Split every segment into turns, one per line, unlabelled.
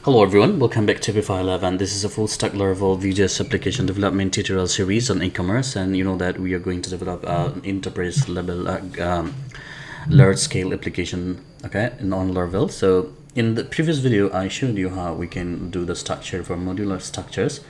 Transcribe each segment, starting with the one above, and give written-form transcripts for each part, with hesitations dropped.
Hello everyone, welcome back to Lab, this is a full stack Laravel Vue.js application development tutorial series on e-commerce, and you know that we are going to develop an enterprise level large scale application, okay, on Laravel. So in the previous video I showed you how we can do the structure for modular structures,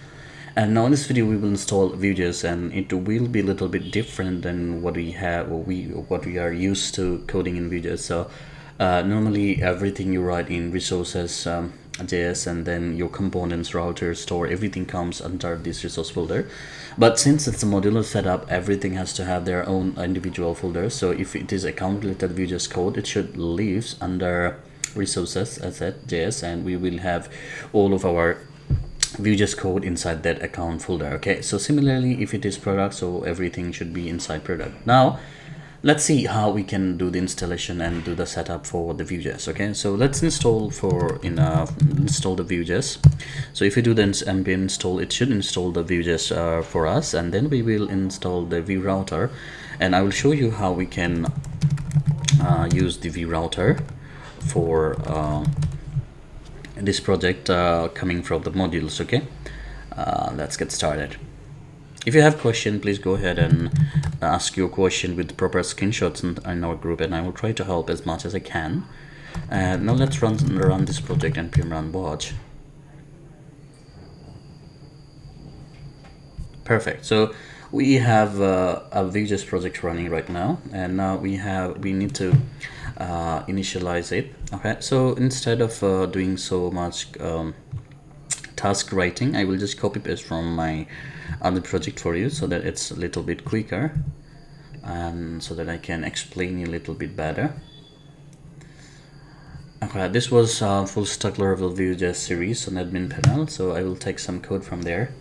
and now in this video we will install Vue.js, and it will be a little bit different than what we have or what we are used to coding in Vue.js. So normally everything you write in resources JS, and then your components, router, store, everything comes under this resource folder. But since it's a modular setup, everything has to have their own individual folders. So if it is account related Vue.js code, it should live under resources asset JS, and we will have all of our Vue.js code inside that account folder. Okay, so similarly if it is product, so everything should be inside product. Now let's see how we can do the installation and do the setup for the Vue.js. Okay, so let's install install the Vue.js. So if you do the npm install, it should install the Vue.js for us, and then we will install the Vue router, and I will show you how we can use the Vue router for this project coming from the modules. Okay, let's get started. If you have question, please go ahead and ask your question with proper screenshots in our group, and I will try to help as much as I can. Now let's run this project and npm run watch. Perfect. So we have a Vue.js project running right now, and now we need to initialize it. Okay, so instead of doing so much task writing, I will just copy paste from my other project for you so that it's a little bit quicker, and so that I can explain you a little bit better. Okay, this was full stack Laravel Vue.js series on admin panel, so I will take some code from there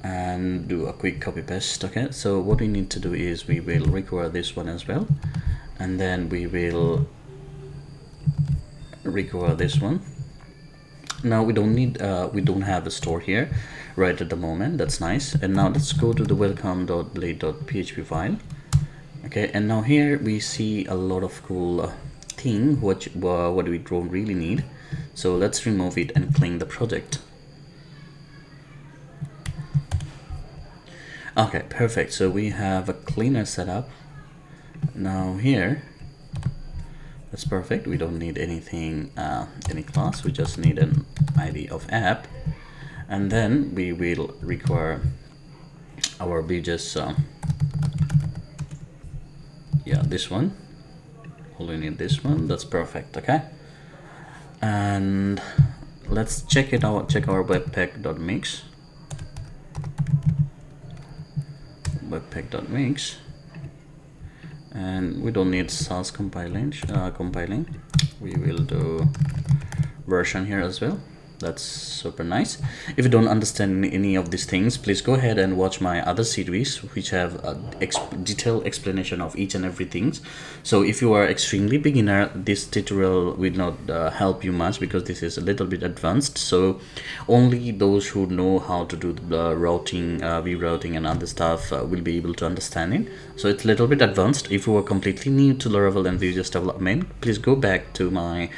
and do a quick copy paste. Okay, so what we need to do is we will require this one as well, and then we will require this one. Now we don't need we don't have a store here right at the moment. That's nice. And now let's go to the welcome.blade.php file. Okay, and now here we see a lot of cool thing what we don't really need. So let's remove it and clean the project. Okay, perfect. So we have a cleaner setup now here. That's perfect. We don't need anything, any class. We just need an ID of app, and then we will require our Vue.js. Yeah, this one. Only need this one. That's perfect. Okay, and let's check it out. Check our webpack.mix. Webpack.mix. And we don't need Sass compiling. We will do version here as well. That's super nice. If you don't understand any of these things, please go ahead and watch my other series which have a detailed explanation of each and everything. So if you are extremely beginner, this tutorial will not help you much, because this is a little bit advanced. So only those who know how to do the routing, Vue routing and other stuff will be able to understand it. So it's a little bit advanced. If you are completely new to Laravel and Vue.js development, please go back to my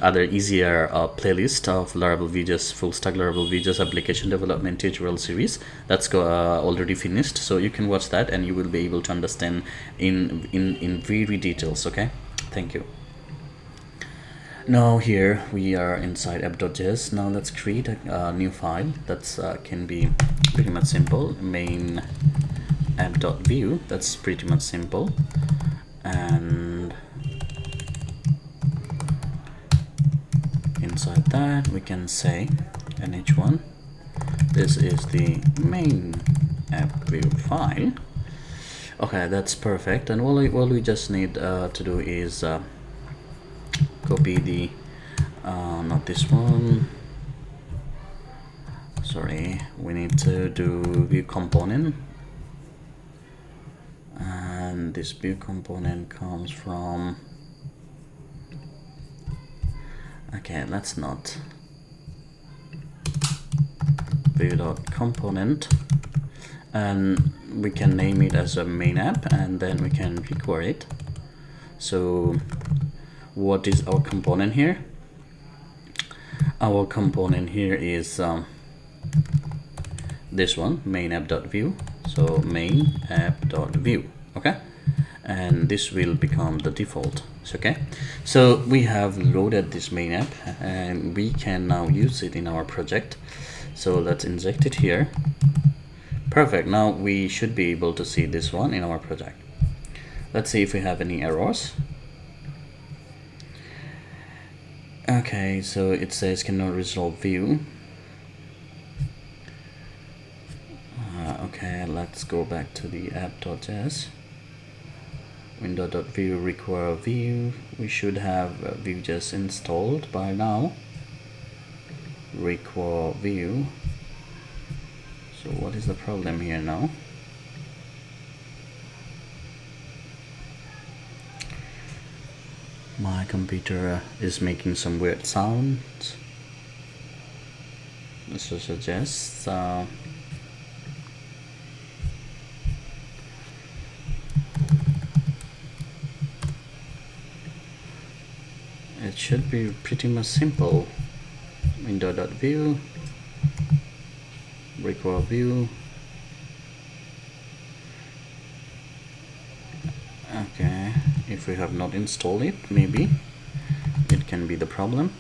other easier playlist of Laravel Vue.js full stack Laravel Vue.js application development tutorial series. That's already finished, so you can watch that and you will be able to understand in very details. Okay, thank you. Now here we are inside app.js. Now let's create a new file that's can be pretty much simple. Main app.vue. That's pretty much simple, and inside that we can say nh1, this is the main app view file. Okay, that's perfect. And all we just need to do is copy the not this one, sorry, we need to do Vue component, and this Vue component comes from, okay, let's not Vue.component, and we can name it as a main app, and then we can require it. So what is our component here? our component here is this one, main app.vue. So main app.vue, okay, and this will become the default. Okay, so we have loaded this main app and we can now use it in our project. So let's inject it here. Perfect. Now we should be able to see this one in our project. Let's see if we have any errors. Okay, so it says cannot resolve view. Okay, let's go back to the app.js. Window.view require view. We should have Vue.js installed by now. Require view. So what is the problem here now? My computer is making some weird sounds. This suggests it should be pretty much simple. Window.view require view. Okay, if we have not installed it, maybe it can be the problem.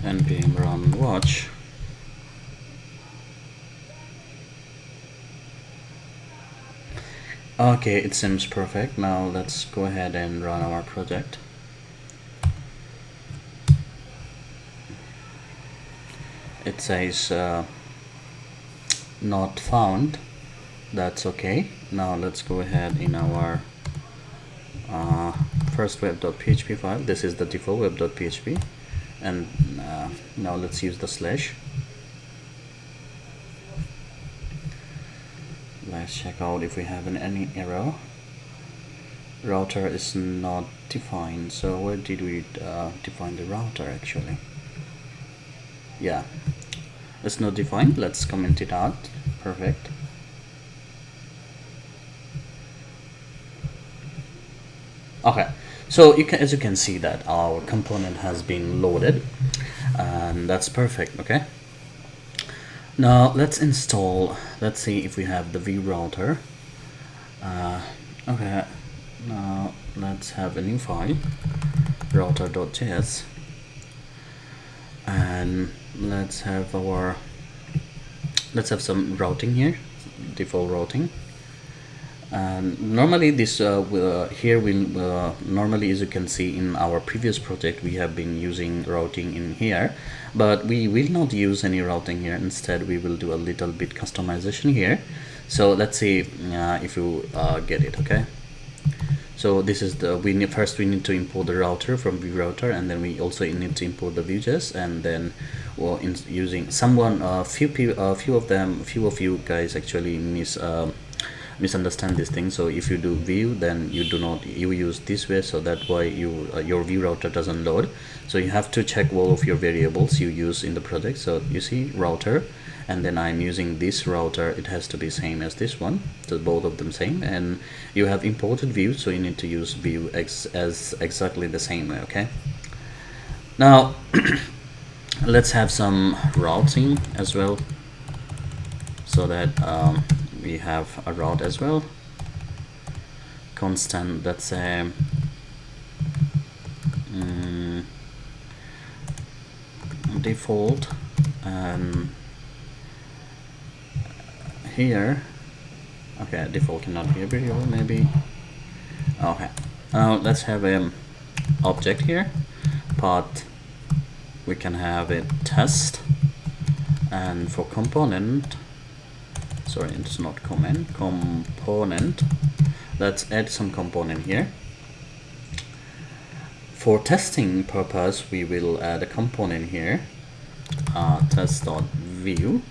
npm run watch. Okay, it seems perfect. Now let's go ahead and run our project. It says not found. That's okay. Now let's go ahead in our first web.php file. This is the default web.php, and now let's use the slash. Let's check out if we have any error. Router is not defined. So where did we define the router actually? Yeah, it's not defined. Let's comment it out. Perfect. Okay, so as you can see that our component has been loaded, and that's perfect. Okay, now let's install. Let's see if we have the Vue router. Okay, now let's have a new file, router.js, and let's have some routing here, default routing. And normally this normally, as you can see in our previous project, we have been using routing in here, but we will not use any routing here. Instead we will do a little bit customization here. So let's see if you get it. Okay, so this is the first we need to import the router from Vue router, and then we also need to import the Vue.js, and then using someone few of you guys actually misunderstand this thing. So if you do Vue, then you use this way, so that why your Vue router doesn't load. So you have to check all of your variables you use in the project. So you see router, and then I'm using this router. It has to be same as this one, so both of them same. And you have imported Vue, so you need to use Vue as exactly the same way. Okay, now let's have some routing as well, so that we have a route as well. Constant, let's say default, and here, okay, default cannot be a variable, maybe. Okay, now let's have an object here, path. We can have it test, and for component, sorry, it's not component. Let's add some component here. For testing purpose, we will add a component here, test.view,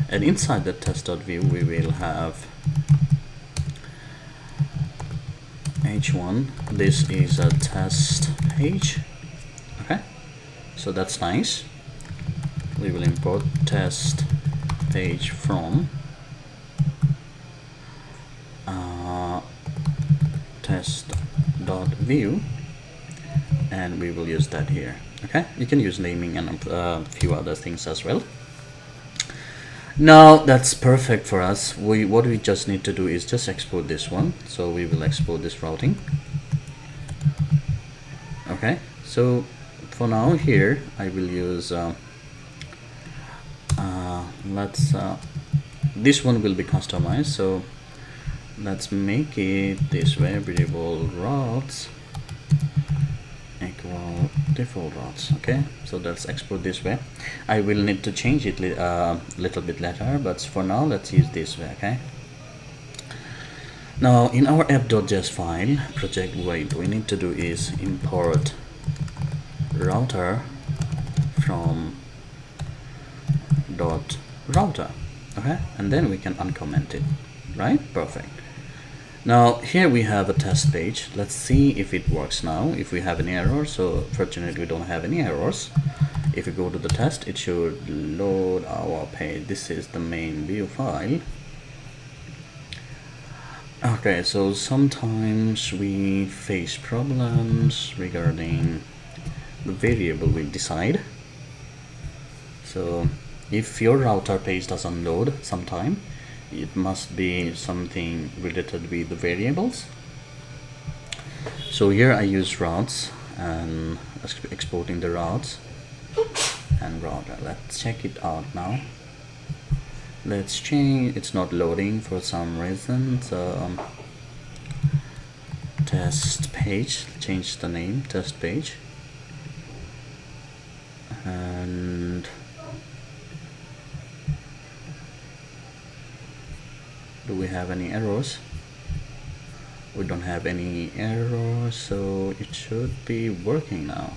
and inside the test.view we will have h1. This is a test page. Okay, so that's nice. We will import test page from view, and we will use that here. Okay, you can use naming and a few other things as well. Now that's perfect for us. What we just need to do is just export this one. So we will export this routing. Okay, so for now here I will use this one will be customized, so let's make it this way: variable routes equal default routes. Okay, so let's export this way. I will need to change it little bit later, but for now let's use this way. Okay, now in our app.js file project, what we need to do is import router from .router. Okay, and then we can uncomment it, right? Perfect. Now here we have a test page. Let's see if it works now, if we have any errors. So fortunately we don't have any errors. If we go to the test, it should load our page. This is the main Vue file. Okay, so sometimes we face problems regarding the variable we decide. So if your router page doesn't load sometime, it must be something related with the variables. So here I use routes and exporting the routes and router. Let's check it out now. Let's change, it's not loading for some reason. So test page, change the name, test page. And do we have any errors? We don't have any errors, so it should be working now.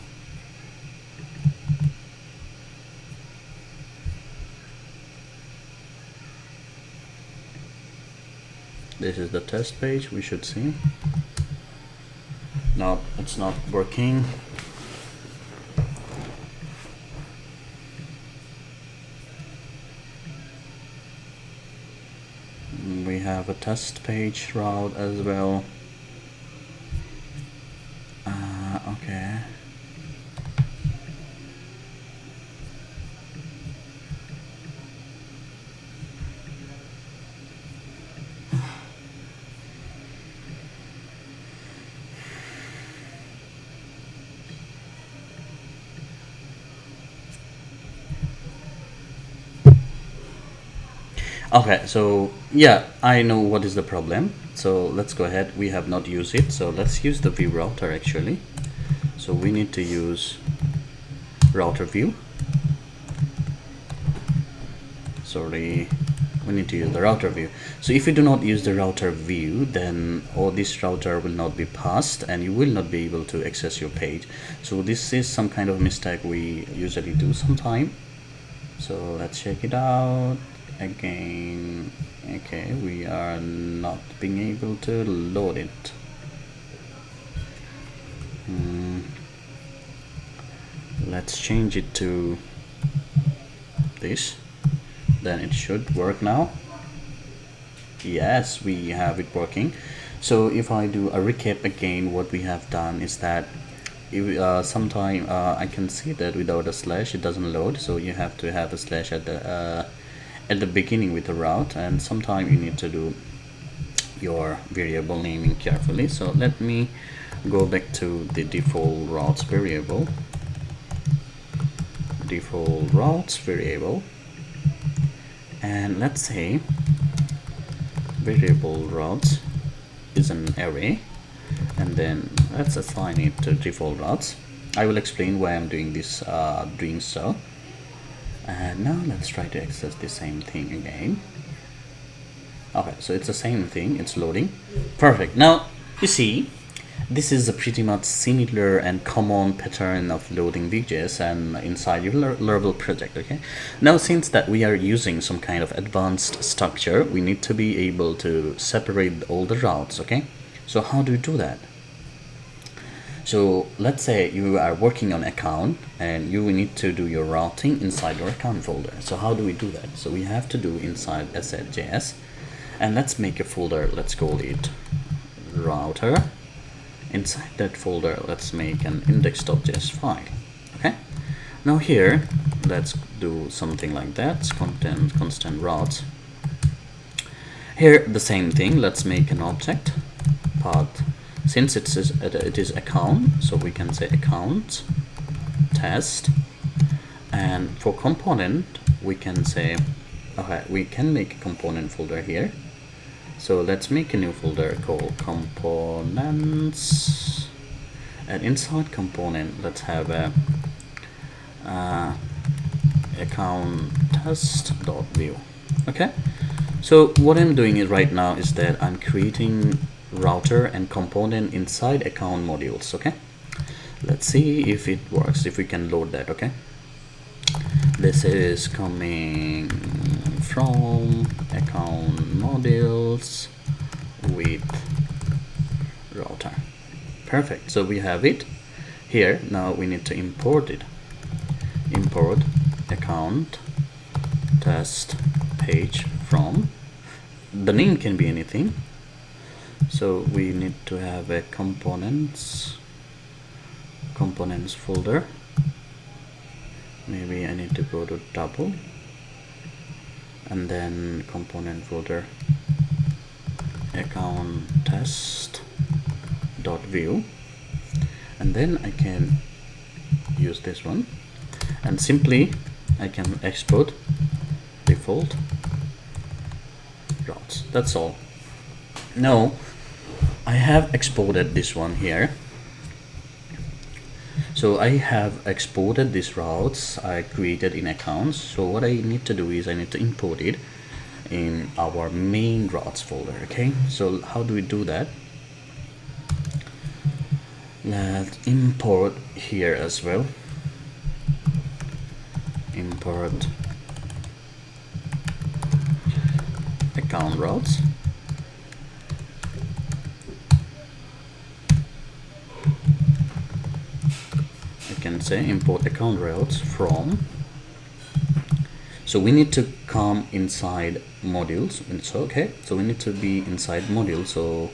This is the test page we should see. No, it's not working. We have a test page route as well. Okay. Okay, so yeah, I know what is the problem. So let's go ahead. We have not used it, so let's use the Vue router actually. So we need to use router view. Sorry, we need to use the router view. So if you do not use the router view, then this router will not be passed and you will not be able to access your page. So this is some kind of mistake we usually do sometime. So let's check it out again. Okay, we are not being able to load it. Let's change it to this, then it should work now. Yes, we have it working. So if I do a recap again, what we have done is that if sometime I can see that without a slash it doesn't load, so you have to have a slash at the beginning with the route, and sometime you need to do your variable naming carefully. So let me go back to the default routes variable, and let's say variable routes is an array, and then let's assign it to default routes. I will explain why I'm doing this, doing so. And now let's try to access the same thing again. Okay, so it's the same thing, it's loading. Perfect. Now you see, this is a pretty much similar and common pattern of loading Vue.js and inside your Laravel project. Okay, now since that we are using some kind of advanced structure, we need to be able to separate all the routes. Okay, so how do you do that? So let's say you are working on account and you need to do your routing inside your account folder. So how do we do that? So we have to do inside asset.js, and let's make a folder. Let's call it router, Inside that folder, let's make an index.js file. Okay, now here let's do something like that. Content constant routes. Here the same thing. Let's make an object path. Since it is account, so we can say account test. And for component, we can say, okay, we can make a component folder here. So let's make a new folder called components, and inside component let's have a account test.vue. Okay, so what I'm doing is right now is that I'm creating router and component inside account modules. Okay, let's see if it works, if we can load that. Okay, this is coming from account modules with router. Perfect, so we have it here. Now we need to import it. Import account test page from, the name can be anything, so we need to have a components folder. Maybe I need to go to double and then component folder account test.vue, and then I can use this one and simply I can export default routes. That's all. Now I have exported this one here. So I have exported these routes I created in accounts. So what I need to do is I need to import it in our main routes folder. Okay, so how do we do that? Let's import here as well. Import account routes. Can say import account routes from, so we need to come inside modules. And so okay, so we need to be inside modules, so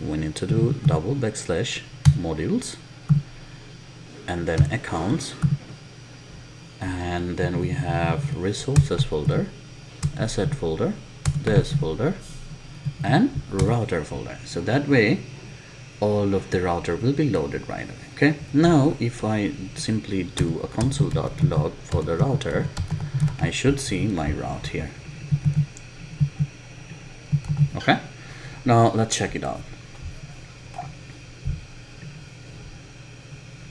we need to do double backslash modules and then accounts, and then we have resources folder, asset folder, this folder, and router folder. So that way all of the router will be loaded right away. Okay, now if I simply do a console.log for the router, I should see my route here. Okay, now let's check it out.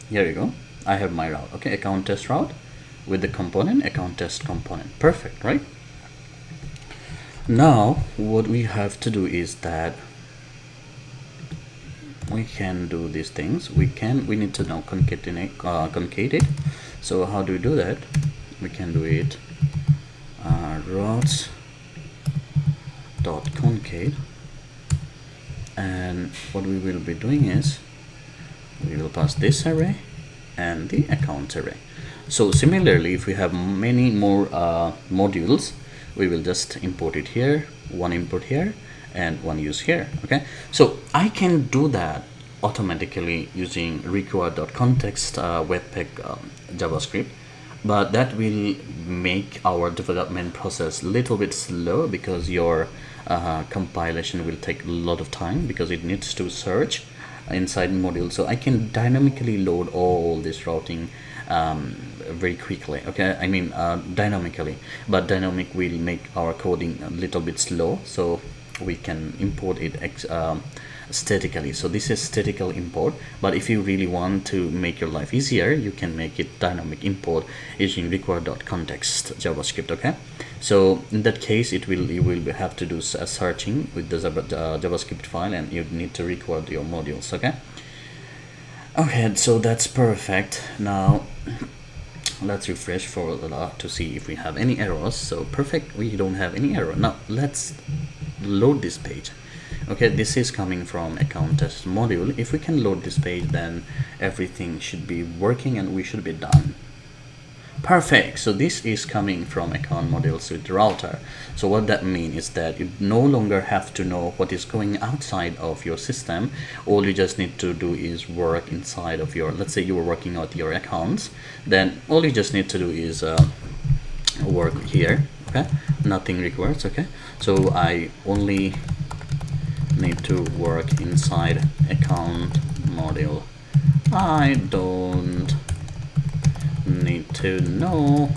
Here you go, I have my route. Okay, account test route with the component account test component. Perfect, right? Now what we have to do is that we can do these things. We need to now concatenate it. So how do we do that? We can do it routes dot concate, and what we will be doing is we will pass this array and the account array. So similarly, if we have many more modules, we will just import it here, one import here and one use here. Okay, so I can do that automatically using require.context webpack JavaScript, but that will make our development process a little bit slow because your compilation will take a lot of time because it needs to search inside module. So I can dynamically load all this routing very quickly. Okay, I mean dynamically, but dynamic will make our coding a little bit slow, so we can import it statically. So this is statical import, but if you really want to make your life easier, you can make it dynamic import using require.context JavaScript. Okay, so in that case you will have to do a searching with the JavaScript file, and you need to record your modules. Okay, so that's perfect. Now let's refresh for to see if we have any errors. So perfect, we don't have any error. Now let's load this page. Okay, this is coming from account test module. If we can load this page, then everything should be working and we should be done. Perfect. So this is coming from account modules with router. So what that means is that you no longer have to know what is going outside of your system. All you just need to do is work inside of your, let's say you were working out your accounts, then all you just need to do is work here. Okay, nothing requires. Okay, so I only need to work inside account module. I don't need to know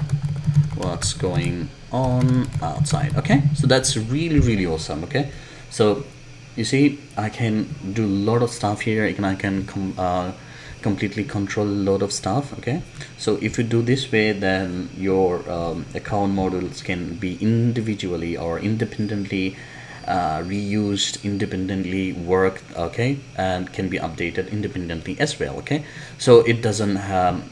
what's going on outside. Okay, so that's really awesome. Okay, so you see I can do a lot of stuff here, and I can completely control a lot of stuff. Okay, so if you do this way, then your account modules can be individually or independently reused, independently worked, okay, and can be updated independently as well. Okay, so it doesn't have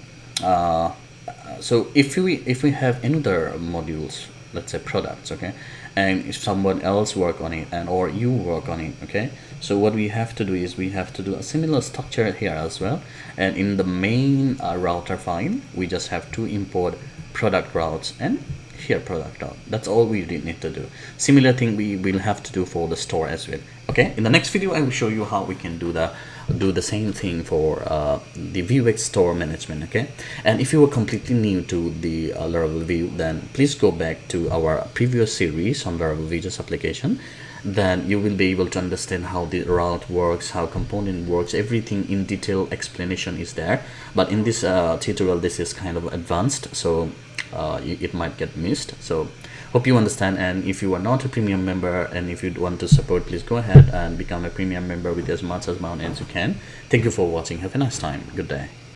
so if we have another modules, let's say products, okay, and if someone else work on it and or you work on it, okay, so what we have to do is we have to do a similar structure here as well, and in the main router file we just have to import product routes and here product route. That's all we need to do. Similar thing we will have to do for the store as well. Okay, in the next video I will show you how we can do the same thing for the Vuex store management. Okay, and if you are completely new to the Laravel Vue, then please go back to our previous series on Laravel Vue application. Then you will be able to understand how the route works, how component works, everything in detail explanation is there. But in this tutorial, this is kind of advanced, so it might get missed. So hope you understand, and if you are not a premium member and if you want to support, please go ahead and become a premium member with as much amount as you can. Thank you for watching. Have a nice time. Good day.